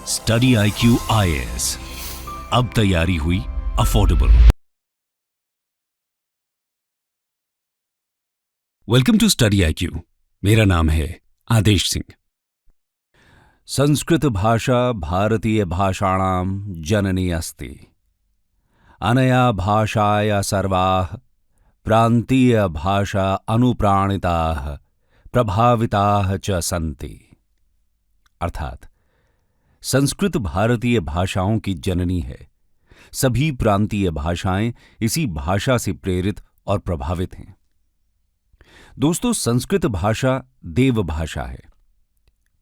Study IQ IAS, अब तैयारी हुई affordable. Welcome to study IQ। मेरा नाम है आदेश सिंह। संस्कृत भाषा भारतीय भाषाणां जननी अस्ति। अनया भाषाया सर्वाः प्रांतीय भाषा अनुप्राणिताः प्रभाविताः च सन्ति। अर्थात संस्कृत भारतीय भाषाओं की जननी है। सभी प्रांतीय भाषाएं इसी भाषा से प्रेरित और प्रभावित हैं। दोस्तों, संस्कृत भाषा देव भाषा है।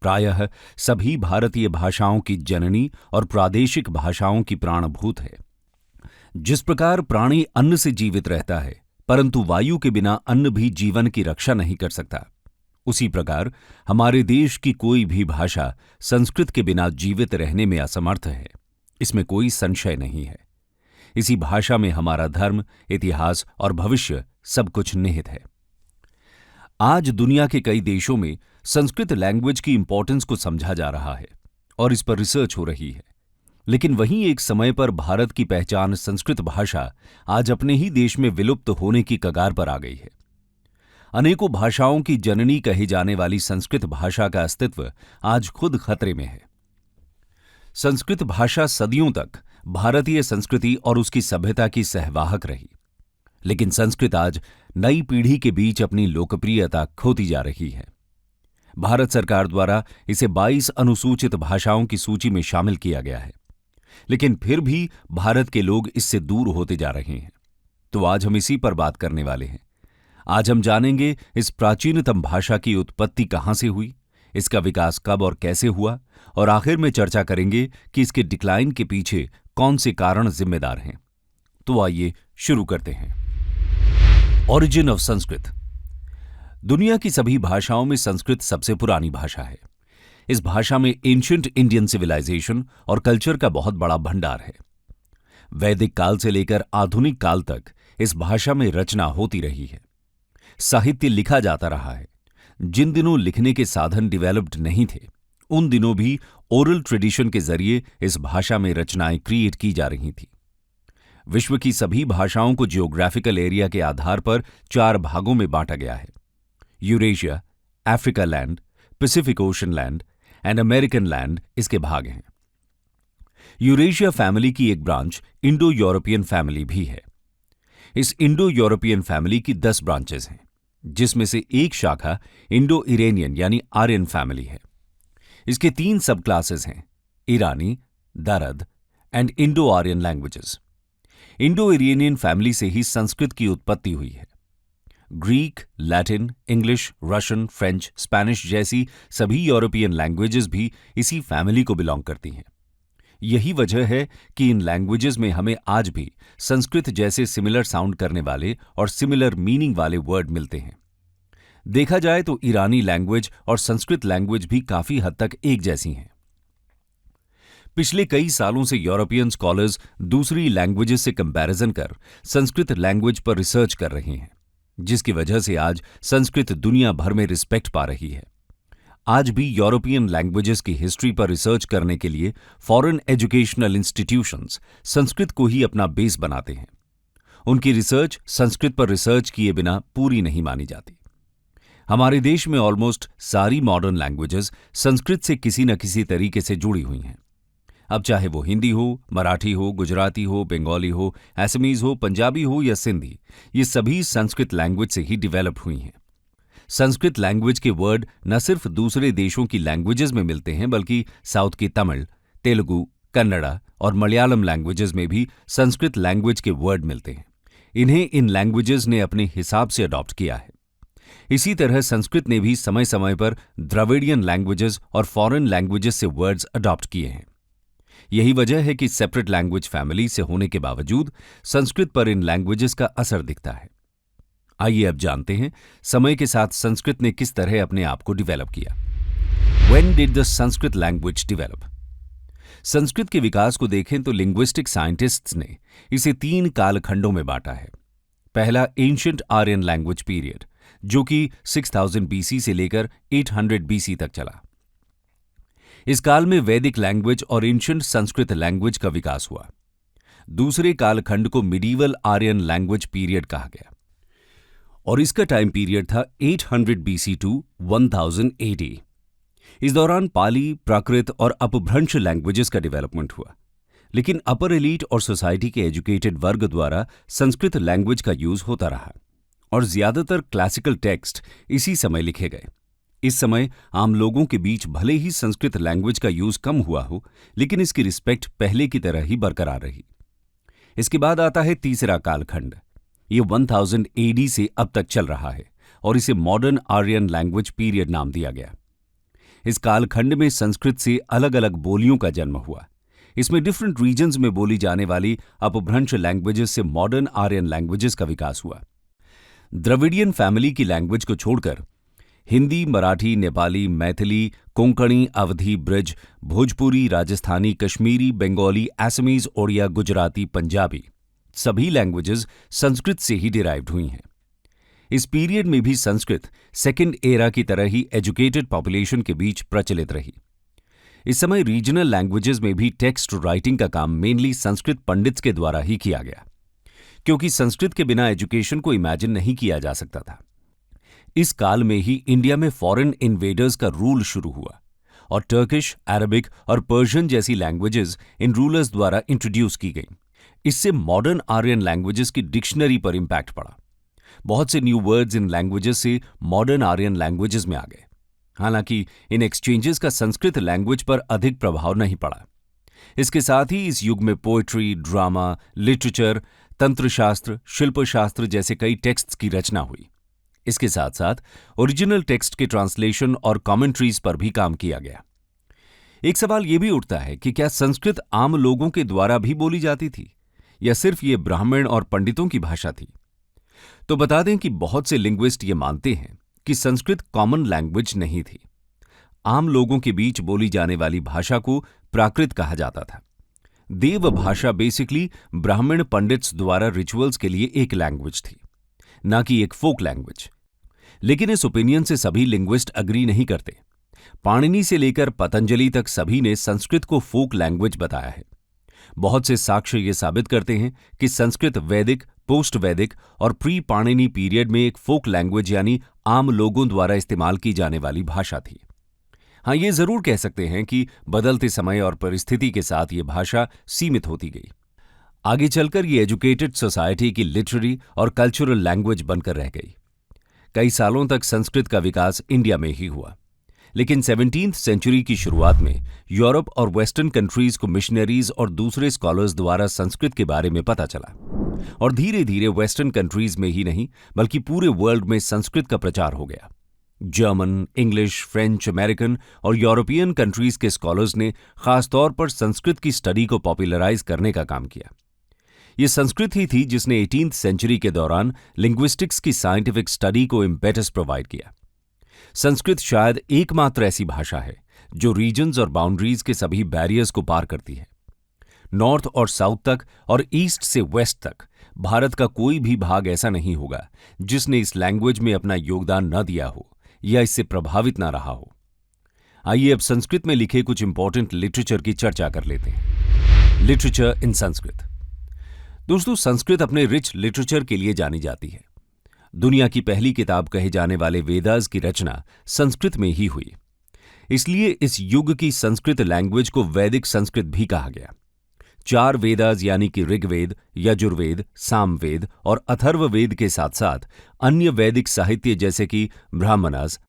प्रायः सभी भारतीय भाषाओं की जननी और प्रादेशिक भाषाओं की प्राणभूत है। जिस प्रकार प्राणी अन्न से जीवित रहता है, परंतु वायु के बिना अन्न भी जीवन की रक्षा नहीं कर सकता, उसी प्रकार हमारे देश की कोई भी भाषा संस्कृत के बिना जीवित रहने में असमर्थ है। इसमें कोई संशय नहीं है। इसी भाषा में हमारा धर्म, इतिहास और भविष्य सब कुछ निहित है। आज दुनिया के कई देशों में संस्कृत लैंग्वेज की इंपॉर्टेंस को समझा जा रहा है और इस पर रिसर्च हो रही है। लेकिन वहीं एक समय पर भारत की पहचान संस्कृत भाषा आज अपने ही देश में विलुप्त होने की कगार पर आ गई है। अनेकों भाषाओं की जननी कही जाने वाली संस्कृत भाषा का अस्तित्व आज खुद खतरे में है। संस्कृत भाषा सदियों तक भारतीय संस्कृति और उसकी सभ्यता की सहवाहक रही। लेकिन संस्कृत आज नई पीढ़ी के बीच अपनी लोकप्रियता खोती जा रही है। भारत सरकार द्वारा इसे 22 अनुसूचित भाषाओं की सूची में शामिल किया गया है। लेकिन फिर भी भारत के लोग इससे दूर होते जा रहे हैं। तो आज हम इसी पर बात करने वाले हैं। आज हम जानेंगे इस प्राचीनतम भाषा की उत्पत्ति कहां से हुई, इसका विकास कब और कैसे हुआ, और आखिर में चर्चा करेंगे कि इसके डिक्लाइन के पीछे कौन से कारण जिम्मेदार हैं। तो आइए शुरू करते हैं। Origin of Sanskrit. दुनिया की सभी भाषाओं में संस्कृत सबसे पुरानी भाषा है। इस भाषा में एंशिएंट इंडियन सिविलाइजेशन और कल्चर का बहुत बड़ा भंडार है। वैदिक काल से लेकर आधुनिक काल तक इस भाषा में रचना होती रही है। साहित्य लिखा जाता रहा है। जिन दिनों लिखने के साधन डेवलप्ड नहीं थे, उन दिनों भी ओरल ट्रेडिशन के जरिए इस भाषा में रचनाएं क्रिएट की जा रही थी। विश्व की सभी भाषाओं को जियोग्राफिकल एरिया के आधार पर 4 भागों में बांटा गया है। Eurasia, Africa land, Pacific ocean land and American land इसके भाग हैं। यूरेशिया फैमिली की एक ब्रांच इंडो यूरोपियन फैमिली भी है। इस इंडो यूरोपियन फैमिली की 10 ब्रांचेस हैं, जिसमें से एक शाखा इंडो इरेनियन यानी आर्यन फैमिली है। इसके 3 सब क्लासेस हैं, ईरानी, Dard and Indo Aryan languages. Indo Iranian family से ही संस्कृत की उत्पत्ति हुई है। Greek, Latin, English, Russian, French, Spanish जैसी सभी यूरोपियन लैंग्वेजेस भी इसी फैमिली को बिलोंग करती हैं। यही वजह है कि इन लैंग्वेजेस में हमें आज भी संस्कृत जैसे सिमिलर साउंड करने वाले और सिमिलर मीनिंग वाले वर्ड मिलते हैं। देखा जाए तो ईरानी लैंग्वेज और संस्कृत लैंग्वेज भी काफी हद तक एक जैसी हैं। पिछले कई सालों से यूरोपियन स्कॉलर्स दूसरी लैंग्वेजेस से कंपैरिजन कर संस्कृत लैंग्वेज पर रिसर्च कर रहे हैं, जिसकी वजह से आज संस्कृत दुनिया भर में रिस्पेक्ट पा रही है। आज भी यूरोपियन लैंग्वेजेस की हिस्ट्री पर रिसर्च करने के लिए फॉरेन एजुकेशनल इंस्टीट्यूशंस संस्कृत को ही अपना बेस बनाते हैं। उनकी रिसर्च संस्कृत पर रिसर्च किए बिना पूरी नहीं मानी जाती। हमारे देश में ऑलमोस्ट सारी मॉडर्न लैंग्वेजेस संस्कृत से किसी न किसी तरीके से जुड़ी हुई हैं। अब चाहे वो हिंदी हो, मराठी हो, गुजराती हो, बंगाली हो, असमीज हो, पंजाबी हो या सिंधी, ये सभी संस्कृत लैंग्वेज से ही डेवलप हुई हैं। संस्कृत लैंग्वेज के वर्ड न सिर्फ दूसरे देशों की लैंग्वेजेस में मिलते हैं, बल्कि साउथ की तमिल, तेलुगु, कन्नड़ा और मलयालम लैंग्वेजेस में भी संस्कृत लैंग्वेज के वर्ड मिलते हैं। इन्हें इन लैंग्वेजेस ने अपने हिसाब से अडॉप्ट किया है। इसी तरह संस्कृत ने भी समय समय पर द्रविडियन लैंग्वेजेस और फॉरेन लैंग्वेजेस से वर्ड्स अडॉप्ट किए हैं। यही वजह है कि सेपरेट लैंग्वेज फैमिली से होने के बावजूद संस्कृत पर इन लैंग्वेजेस का असर दिखता है। आइए अब जानते हैं समय के साथ संस्कृत ने किस तरह अपने आप को डेवलप किया। When did the Sanskrit language develop? Sanskrit के विकास को देखें तो लिंग्विस्टिक साइंटिस्ट्स ने इसे 3 कालखंडों में बांटा है। पहला एंशिएंट आर्यन लैंग्वेज पीरियड, जो कि 6000 BC से लेकर 800 BC तक चला। इस काल में वैदिक लैंग्वेज और एंशिएंट संस्कृत लैंग्वेज का विकास हुआ। दूसरे कालखंड को मिडीवल आर्यन लैंग्वेज पीरियड कहा गया और इसका टाइम पीरियड था 800 BC टू 1000 AD। इस दौरान पाली, प्राकृत और अपभ्रंश लैंग्वेजेस का डेवलपमेंट हुआ, लेकिन अपर एलीट और सोसाइटी के एजुकेटेड वर्ग द्वारा संस्कृत लैंग्वेज का यूज होता रहा और ज्यादातर क्लासिकल टेक्स्ट इसी समय लिखे गए। इस समय आम लोगों के बीच भले ही संस्कृत लैंग्वेज का यूज कम हुआ हो, लेकिन इसकी रिस्पेक्ट पहले की तरह ही बरकरार रही। इसके बाद आता है तीसरा कालखंड। ये 1000 AD से अब तक चल रहा है और इसे मॉडर्न आर्यन लैंग्वेज पीरियड नाम दिया गया। इस कालखंड में संस्कृत से अलग अलग बोलियों का जन्म हुआ। इसमें डिफरेंट रीजन्स में बोली जाने वाली अपभ्रंश लैंग्वेजेस से मॉडर्न आर्यन लैंग्वेजेस का विकास हुआ। द्रविडियन फैमिली की लैंग्वेज को छोड़कर हिंदी, मराठी, नेपाली, मैथिली, कोंकणी, अवधी, ब्रज, भोजपुरी, राजस्थानी, कश्मीरी, बंगाली, असमीज, ओडिया, गुजराती, पंजाबी सभी लैंग्वेजेस संस्कृत से ही डिराइव्ड हुई हैं। इस पीरियड में भी संस्कृत सेकेंड एरा की तरह ही एजुकेटेड पॉपुलेशन के बीच प्रचलित रही। इस समय रीजनल लैंग्वेजेस में भी टेक्स्ट राइटिंग का काम मेनली संस्कृत पंडित्स के द्वारा ही किया गया, क्योंकि संस्कृत के बिना एजुकेशन को इमेजिन नहीं किया जा सकता था। इस काल में ही इंडिया में फॉरेन इन्वेडर्स का रूल शुरू हुआ और टर्किश, अरबिक और पर्शियन जैसी लैंग्वेजेस इन रूलर्स द्वारा इंट्रोड्यूस की गईं। इससे मॉडर्न आर्यन लैंग्वेजेस की डिक्शनरी पर इंपैक्ट पड़ा। बहुत से न्यू वर्ड्स इन लैंग्वेजेस से मॉडर्न आर्यन लैंग्वेजेस में आ गए। हालांकि इन एक्सचेंजेस का संस्कृत लैंग्वेज पर अधिक प्रभाव नहीं पड़ा। इसके साथ ही इस युग में पोएट्री, ड्रामा, लिटरेचर, तंत्रशास्त्र, शिल्पशास्त्र जैसे कई टेक्स्ट्स की रचना हुई। इसके साथ साथ ओरिजिनल टेक्स्ट के ट्रांसलेशन और कमेंट्रीज पर भी काम किया गया। एक सवाल यह भी उठता है कि क्या संस्कृत आम लोगों के द्वारा भी बोली जाती थी या सिर्फ ये ब्राह्मण और पंडितों की भाषा थी? तो बता दें कि बहुत से लिंग्विस्ट ये मानते हैं कि संस्कृत कॉमन लैंग्वेज नहीं थी। आम लोगों के बीच बोली जाने वाली भाषा को प्राकृत कहा जाता था। देव भाषा बेसिकली ब्राह्मण पंडित्स द्वारा रिचुअल्स के लिए एक लैंग्वेज थी, ना कि एक फोक लैंग्वेज। लेकिन इस ओपिनियन से सभी लिंग्विस्ट अग्री नहीं करते। पाणिनि से लेकर पतंजलि तक सभी ने संस्कृत को फोक लैंग्वेज बताया है। बहुत से साक्ष्य ये साबित करते हैं कि संस्कृत वैदिक, पोस्ट वैदिक और प्री पाणिनि पीरियड में एक फोक लैंग्वेज यानी आम लोगों द्वारा इस्तेमाल की जाने वाली भाषा थी। हाँ, ये जरूर कह सकते हैं कि बदलते समय और परिस्थिति के साथ ये भाषा सीमित होती गई। आगे चलकर ये एजुकेटेड सोसाइटी की लिटरेरी और कल्चरल लैंग्वेज बनकर रह गई। कई सालों तक संस्कृत का विकास इंडिया में ही हुआ, लेकिन 17th सेंचुरी की शुरुआत में यूरोप और वेस्टर्न कंट्रीज को मिशनरीज और दूसरे स्कॉलर्स द्वारा संस्कृत के बारे में पता चला और धीरे धीरे वेस्टर्न कंट्रीज में ही नहीं बल्कि पूरे वर्ल्ड में संस्कृत का प्रचार हो गया। जर्मन, इंग्लिश, फ्रेंच, अमेरिकन और यूरोपियन कंट्रीज के स्कॉलर्स ने खासतौर पर संस्कृत की स्टडी को पॉपुलराइज करने का काम किया। ये संस्कृत ही थी जिसने 18th सेंचुरी के दौरान लिंग्विस्टिक्स की साइंटिफिक स्टडी को इम्पेटस प्रोवाइड किया। संस्कृत शायद एकमात्र ऐसी भाषा है जो रीजन्स और बाउंड्रीज के सभी बैरियर्स को पार करती है। नॉर्थ और साउथ तक और ईस्ट से वेस्ट तक भारत का कोई भी भाग ऐसा नहीं होगा जिसने इस लैंग्वेज में अपना योगदान न दिया हो या इससे प्रभावित ना रहा हो। आइए अब संस्कृत में लिखे कुछ इंपॉर्टेंट लिटरेचर की चर्चा कर लेते हैं। Literature in Sanskrit. दोस्तों, संस्कृत अपने रिच लिटरेचर के लिए जानी जाती है। दुनिया की पहली किताब कहे जाने वाले वेदास की रचना संस्कृत में ही हुई। इसलिए इस युग की संस्कृत लैंग्वेज को वैदिक संस्कृत भी कहा गया। 4 वेदास यानी कि ऋग्वेद, यजुर्वेद, सामवेद और अथर्ववेद के साथ साथ अन्य वैदिक साहित्य जैसे कि ब्राह्मणास,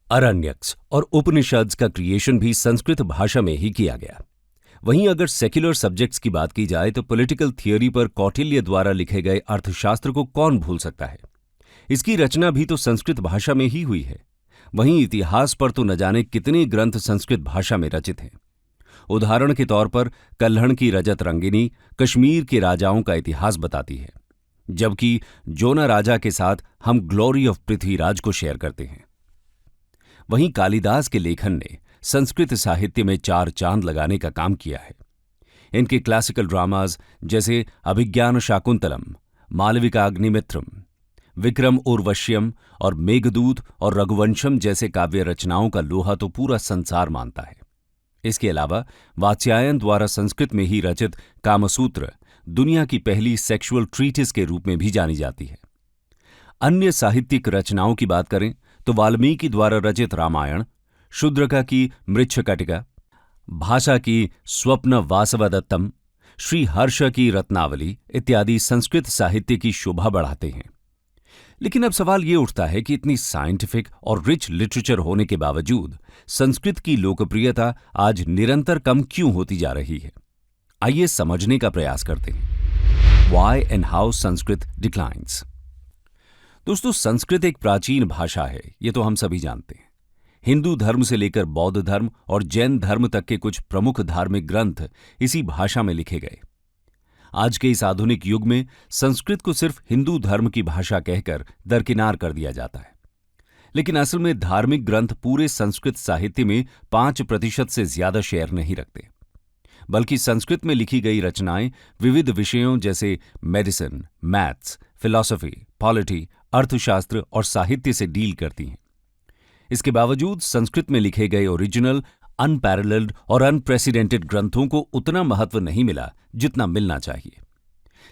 अरण्यक्स और उपनिषद्स का क्रिएशन भी संस्कृत भाषा में ही किया गया। वहीं अगर सेक्युलर सब्जेक्ट्स की बात की जाए तो पॉलिटिकल थियोरी पर कौटिल्य द्वारा लिखे गए अर्थशास्त्र को कौन भूल सकता है। इसकी रचना भी तो संस्कृत भाषा में ही हुई है। वहीं इतिहास पर तो न जाने कितने ग्रंथ संस्कृत भाषा में रचित हैं। उदाहरण के तौर पर कल्हण की रजत रंगिनी कश्मीर के राजाओं का इतिहास बताती है, जबकि जोना राजा के साथ हम ग्लोरी ऑफ पृथ्वीराज को शेयर करते हैं। वहीं कालिदास के लेखन ने संस्कृत साहित्य में 4 चांद लगाने का काम किया है। इनके क्लासिकल ड्रामाज जैसे अभिज्ञान शाकुंतलम, मालविकाग्निमित्रम, विक्रम उर्वश्यम और मेघदूत और रघुवंशम जैसे काव्य रचनाओं का लोहा तो पूरा संसार मानता है। इसके अलावा वात्स्यायन द्वारा संस्कृत में ही रचित कामसूत्र दुनिया की पहली सेक्सुअल ट्रीटिस के रूप में भी जानी जाती है। अन्य साहित्यिक रचनाओं की बात करें तो वाल्मीकि द्वारा रचित रामायण, शूद्रका की मृच्छकटिका, भाषा की स्वप्न वासवदत्तम, श्री हर्ष की रत्नावली इत्यादि संस्कृत साहित्य की शोभा बढ़ाते हैं। लेकिन अब सवाल ये उठता है कि इतनी साइंटिफिक और रिच लिटरेचर होने के बावजूद संस्कृत की लोकप्रियता आज निरंतर कम क्यों होती जा रही है? आइए समझने का प्रयास करते हैं। Why and how Sanskrit declines. दोस्तों, संस्कृत एक प्राचीन भाषा है, ये तो हम सभी जानते हैं। हिंदू धर्म से लेकर बौद्ध धर्म और जैन धर्म तक के कुछ प्रमुख धार्मिक ग्रंथ इसी भाषा में लिखे गए। आज के इस आधुनिक युग में संस्कृत को सिर्फ हिंदू धर्म की भाषा कहकर दरकिनार कर दिया जाता है। लेकिन असल में धार्मिक ग्रंथ पूरे संस्कृत साहित्य में 5% से ज्यादा शेयर नहीं रखते, बल्कि संस्कृत में लिखी गई रचनाएं विविध विषयों जैसे मेडिसिन, मैथ्स, फिलॉसफी, पॉलिटी, अर्थशास्त्र और साहित्य से डील करती हैं। इसके बावजूद संस्कृत में लिखे गए ओरिजिनल, अनपैरेलल्ड और अनप्रेसिडेंटेड ग्रंथों को उतना महत्व नहीं मिला जितना मिलना चाहिए।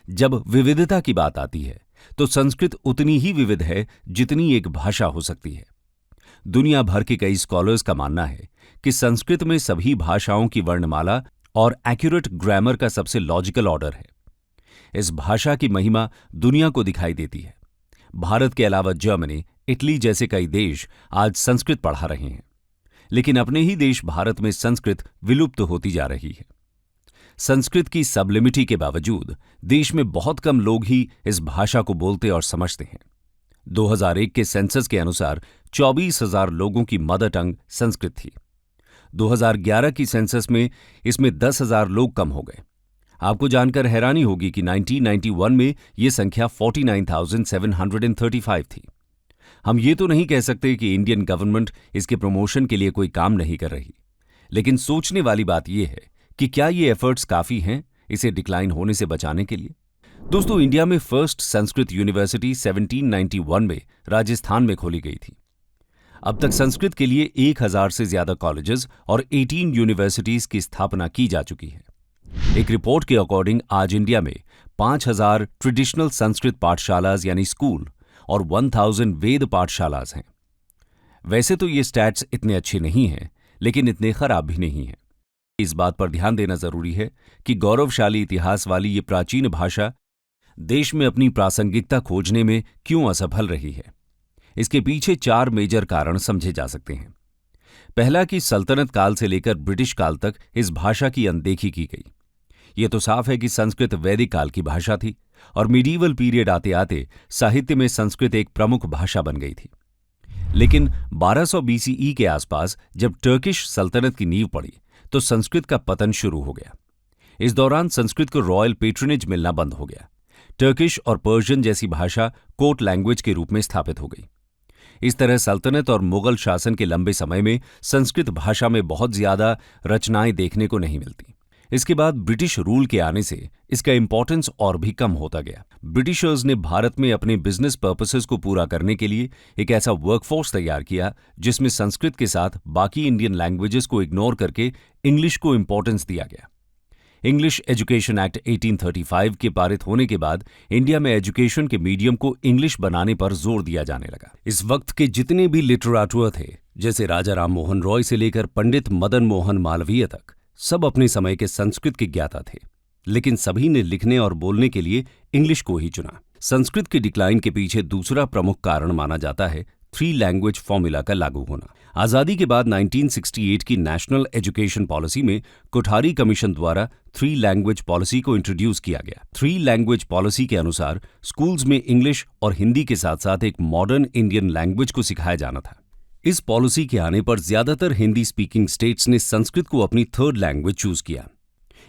जब विविधता की बात आती है तो संस्कृत उतनी ही विविध है जितनी एक भाषा हो सकती है। दुनिया भर के कई स्कॉलर्स का मानना है कि संस्कृत में सभी भाषाओं की वर्णमाला और एक्यूरेट ग्रामर का सबसे लॉजिकल ऑर्डर है। इस भाषा की महिमा दुनिया को दिखाई देती है। भारत के अलावा जर्मनी, इटली जैसे कई देश आज संस्कृत पढ़ा रहे हैं, लेकिन अपने ही देश भारत में संस्कृत विलुप्त होती जा रही है। संस्कृत की सबलिमिटी के बावजूद देश में बहुत कम लोग ही इस भाषा को बोलते और समझते हैं। 2001 के सेंसस के अनुसार 24,000 लोगों की मदर टंग संस्कृत थी। 2011 की सेंसस में इसमें 10,000 लोग कम हो गए। आपको जानकर हैरानी होगी कि 1991 में यह संख्या 49,735 थी। हम ये तो नहीं कह सकते कि इंडियन गवर्नमेंट इसके प्रमोशन के लिए कोई काम नहीं कर रही, लेकिन सोचने वाली बात यह है कि क्या ये एफर्ट्स काफी हैं इसे डिक्लाइन होने से बचाने के लिए? दोस्तों, इंडिया में फर्स्ट संस्कृत यूनिवर्सिटी 1791 में राजस्थान में खोली गई थी। अब तक संस्कृत के लिए 1,000 से ज्यादा कॉलेजेस और 18 यूनिवर्सिटीज की स्थापना की जा चुकी है। एक रिपोर्ट के अकॉर्डिंग आज इंडिया में 5,000 ट्रेडिशनल संस्कृत पाठशालाज यानी स्कूल और 1,000 वेद पाठशालाज हैं। वैसे तो ये स्टैट्स इतने अच्छे नहीं हैं, लेकिन इतने खराब भी नहीं हैं। इस बात पर ध्यान देना जरूरी है कि गौरवशाली इतिहास वाली ये प्राचीन भाषा देश में अपनी प्रासंगिकता खोजने में क्यों असफल रही है। इसके पीछे 4 मेजर कारण समझे जा सकते हैं। पहला कि सल्तनत काल से लेकर ब्रिटिश काल तक इस भाषा की अनदेखी की गई। ये तो साफ है कि संस्कृत वैदिक काल की भाषा थी और मिडीवल पीरियड आते आते साहित्य में संस्कृत एक प्रमुख भाषा बन गई थी। लेकिन 1200 BCE के आसपास जब टर्किश सल्तनत की नींव पड़ी तो संस्कृत का पतन शुरू हो गया। इस दौरान संस्कृत को रॉयल पेट्रनेज मिलना बंद हो गया। टर्किश और पर्शियन जैसी भाषा कोर्ट लैंग्वेज के रूप में स्थापित हो गई। इस तरह सल्तनत और मुगल शासन के लंबे समय में संस्कृत भाषा में बहुत ज्यादा रचनाएं देखने को नहीं मिलती। इसके बाद ब्रिटिश रूल के आने से इसका इंपॉर्टेंस और भी कम होता गया। ब्रिटिशर्स ने भारत में अपने बिजनेस पर्पसेस को पूरा करने के लिए एक ऐसा वर्कफोर्स तैयार किया जिसमें संस्कृत के साथ बाकी इंडियन लैंग्वेजेस को इग्नोर करके इंग्लिश को इंपॉर्टेंस दिया गया। इंग्लिश एजुकेशन एक्ट 1835 के पारित होने के बाद इंडिया में एजुकेशन के मीडियम को इंग्लिश बनाने पर जोर दिया जाने लगा। इस वक्त के जितने भी लिटरेचर थे, जैसे राजा राम मोहन रॉय से लेकर पंडित मदन मोहन मालवीय तक, सब अपने समय के संस्कृत के ज्ञाता थे, लेकिन सभी ने लिखने और बोलने के लिए इंग्लिश को ही चुना। संस्कृत के डिक्लाइन के पीछे दूसरा प्रमुख कारण माना जाता है 3 लैंग्वेज फॉर्मूला का लागू होना। आजादी के बाद 1968 की नेशनल एजुकेशन पॉलिसी में कोठारी कमीशन द्वारा 3 लैंग्वेज पॉलिसी को इंट्रोड्यूस किया गया। 3 लैंग्वेज पॉलिसी के अनुसार स्कूल्स में इंग्लिश और हिंदी के साथ साथ एक मॉडर्न इंडियन लैंग्वेज को सिखाया जाना था। इस पॉलिसी के आने पर ज्यादातर हिंदी स्पीकिंग स्टेट्स ने संस्कृत को अपनी 3rd लैंग्वेज चूज किया।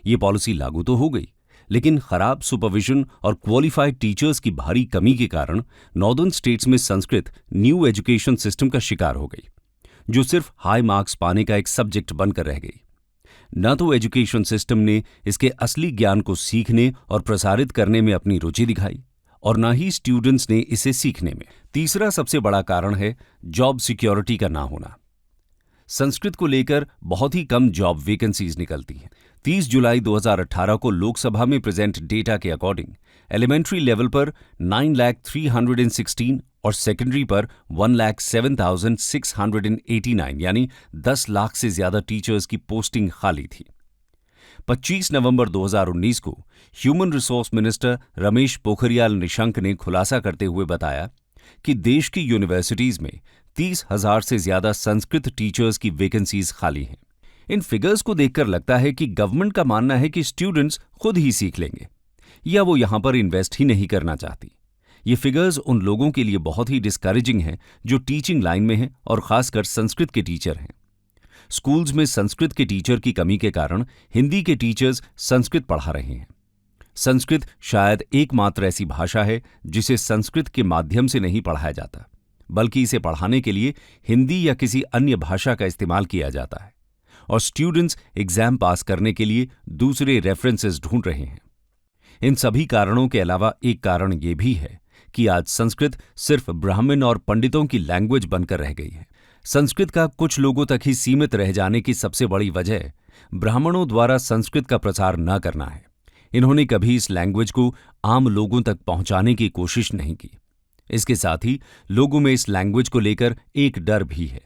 ये पॉलिसी लागू तो हो गई, लेकिन खराब सुपरविजन और क्वालिफाइड टीचर्स की भारी कमी के कारण नॉर्दर्न स्टेट्स में संस्कृत न्यू एजुकेशन सिस्टम का शिकार हो गई, जो सिर्फ हाई मार्क्स पाने का एक सब्जेक्ट बनकर रह गई। न तो एजुकेशन सिस्टम ने इसके असली ज्ञान को सीखने और प्रसारित करने में अपनी रुचि दिखाई और न ही स्टूडेंट्स ने इसे सीखने में। तीसरा सबसे बड़ा कारण है जॉब सिक्योरिटी का ना होना। संस्कृत को लेकर बहुत ही कम जॉब वैकेंसीज निकलती हैं। 30 जुलाई 2018 को लोकसभा में प्रेजेंट डेटा के अकॉर्डिंग एलिमेंट्री लेवल पर 9,316 और सेकेंडरी पर 1,07,689 यानी 10 लाख से ज्यादा टीचर्स की पोस्टिंग खाली थी। 25 नवंबर 2019 को human resource minister Ramesh Pokhriyal Nishank ने खुलासा करते हुए बताया कि देश की यूनिवर्सिटीज में 30,000 से ज्यादा संस्कृत टीचर्स की वैकेंसीज खाली हैं। इन फिगर्स को देखकर लगता है कि गवर्नमेंट का मानना है कि स्टूडेंट्स खुद ही सीख लेंगे या वो यहां पर इन्वेस्ट ही नहीं करना चाहती। ये फिगर्स उन लोगों के लिए बहुत ही डिस्करेजिंग हैं जो टीचिंग लाइन में हैं और खासकर संस्कृत के टीचर हैं। स्कूल्स में संस्कृत के टीचर की कमी के कारण हिंदी के टीचर्स संस्कृत पढ़ा रहे हैं। संस्कृत शायद एकमात्र ऐसी भाषा है जिसे संस्कृत के माध्यम से नहीं पढ़ाया जाता, बल्कि इसे पढ़ाने के लिए हिंदी या किसी अन्य भाषा का इस्तेमाल किया जाता है और स्टूडेंट्स एग्जाम पास करने के लिए दूसरे रेफरेंसेस ढूंढ रहे हैं। इन सभी कारणों के अलावा एक कारण ये भी है कि आज संस्कृत सिर्फ ब्राह्मण और पंडितों की लैंग्वेज बनकर रह गई है। संस्कृत का कुछ लोगों तक ही सीमित रह जाने की सबसे बड़ी वजह ब्राह्मणों द्वारा संस्कृत का प्रचार न करना है। इन्होंने कभी इस लैंग्वेज को आम लोगों तक पहुंचाने की कोशिश नहीं की। इसके साथ ही लोगों में इस लैंग्वेज को लेकर एक डर भी है।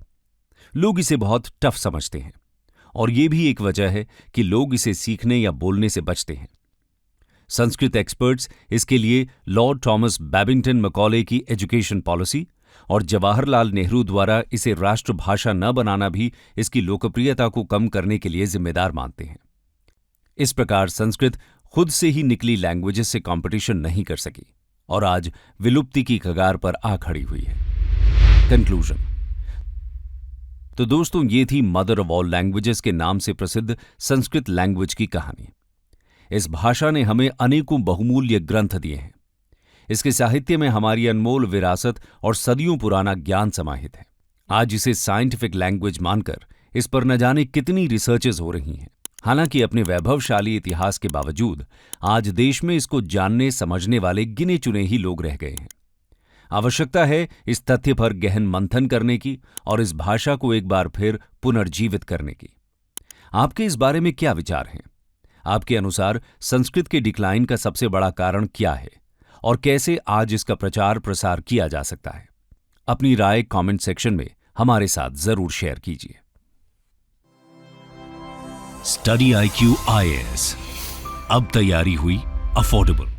लोग इसे बहुत टफ समझते हैं और ये भी एक वजह है कि लोग इसे सीखने या बोलने से बचते हैं। संस्कृत एक्सपर्ट्स इसके लिए लॉर्ड थॉमस बैबिंगटन मैकॉले की एजुकेशन पॉलिसी और जवाहरलाल नेहरू द्वारा इसे राष्ट्रभाषा न बनाना भी इसकी लोकप्रियता को कम करने के लिए जिम्मेदार मानते हैं। इस प्रकार संस्कृत खुद से ही निकली लैंग्वेजेस से कंपटीशन नहीं कर सकी और आज विलुप्ति की कगार पर आ खड़ी हुई है। कंक्लूजन। तो दोस्तों, ये थी मदर ऑफ ऑल लैंग्वेजेस के नाम से प्रसिद्ध संस्कृत लैंग्वेज की कहानी। इस भाषा ने हमें अनेकों बहुमूल्य ग्रंथ दिए हैं। इसके साहित्य में हमारी अनमोल विरासत और सदियों पुराना ज्ञान समाहित है। आज इसे साइंटिफिक लैंग्वेज मानकर इस पर न जाने कितनी रिसर्चेस हो रही हैं। हालांकि अपने वैभवशाली इतिहास के बावजूद आज देश में इसको जानने समझने वाले गिने चुने ही लोग रह गए हैं। आवश्यकता है इस तथ्य पर गहन मंथन करने की और इस भाषा को एक बार फिर पुनर्जीवित करने की। आपके इस बारे में क्या विचार हैं? आपके अनुसार संस्कृत के डिक्लाइन का सबसे बड़ा कारण क्या है और कैसे आज इसका प्रचार प्रसार किया जा सकता है? अपनी राय कमेंट सेक्शन में हमारे साथ जरूर शेयर कीजिए। स्टडी IQ IAS, अब तैयारी हुई अफोर्डेबल।